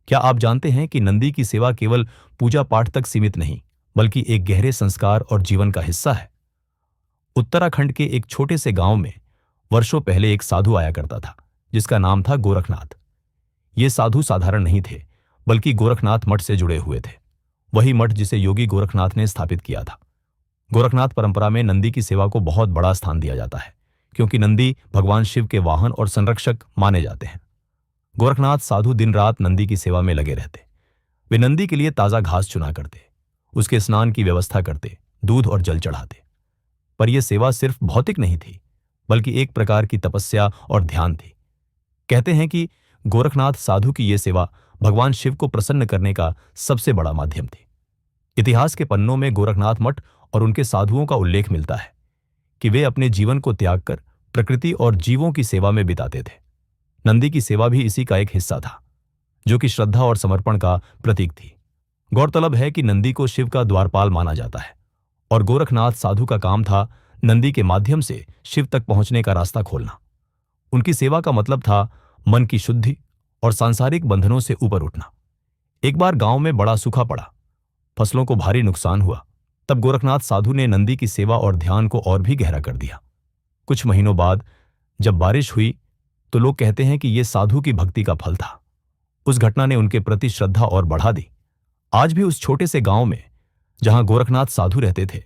क्या आप जानते हैं कि नंदी की सेवा केवल पूजा पाठ तक सीमित नहीं, बल्कि एक गहरे संस्कार और जीवन का हिस्सा है। उत्तराखंड के एक छोटे से गांव में वर्षों पहले एक साधु आया करता था, जिसका नाम था गोरखनाथ। ये साधु साधारण नहीं थे, बल्कि गोरखनाथ मठ से जुड़े हुए थे। वही मठ जिसे योगी गोरखनाथ ने स्थापित किया था। गोरखनाथ परंपरा में नंदी की सेवा को बहुत बड़ा स्थान दिया जाता है, क्योंकि नंदी भगवान शिव के वाहन और संरक्षक माने जाते हैं। गोरखनाथ साधु दिन रात नंदी की सेवा में लगे रहते। वे नंदी के लिए ताजा घास चुना करते, उसके स्नान की व्यवस्था करते, दूध और जल चढ़ाते। पर यह सेवा सिर्फ भौतिक नहीं थी, बल्कि एक प्रकार की तपस्या और ध्यान थी। कहते हैं कि गोरखनाथ साधु की यह सेवा भगवान शिव को प्रसन्न करने का सबसे बड़ा माध्यम थी। इतिहास के पन्नों में गोरखनाथ मठ और उनके साधुओं का उल्लेख मिलता है कि वे अपने जीवन को त्याग कर प्रकृति और जीवों की सेवा में बिताते थे। नंदी की सेवा भी इसी का एक हिस्सा था, जो कि श्रद्धा और समर्पण का प्रतीक थी। गौरतलब है कि नंदी को शिव का द्वारपाल माना जाता है, और गोरखनाथ साधु का काम था नंदी के माध्यम से शिव तक पहुंचने का रास्ता खोलना। उनकी सेवा का मतलब था मन की शुद्धि और सांसारिक बंधनों से ऊपर उठना। एक बार गांव में बड़ा सूखा पड़ा, फसलों को भारी नुकसान हुआ। तब गोरखनाथ साधु ने नंदी की सेवा और ध्यान को और भी गहरा कर दिया। कुछ महीनों बाद जब बारिश हुई, तो लोग कहते हैं कि यह साधु की भक्ति का फल था। उस घटना ने उनके प्रति श्रद्धा और बढ़ा दी। आज भी उस छोटे से गांव में जहां गोरखनाथ साधु रहते थे,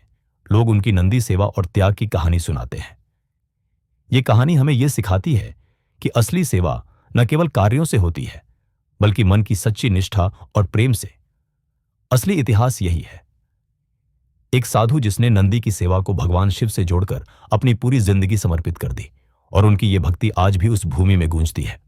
लोग उनकी नंदी सेवा और त्याग की कहानी सुनाते हैं। ये कहानी हमें यह सिखाती है कि असली सेवा न केवल कार्यों से होती है, बल्कि मन की सच्ची निष्ठा और प्रेम से। असली इतिहास यही है, एक साधु जिसने नंदी की सेवा को भगवान शिव से जोड़कर अपनी पूरी जिंदगी समर्पित कर दी, और उनकी ये भक्ति आज भी उस भूमि में गूंजती है।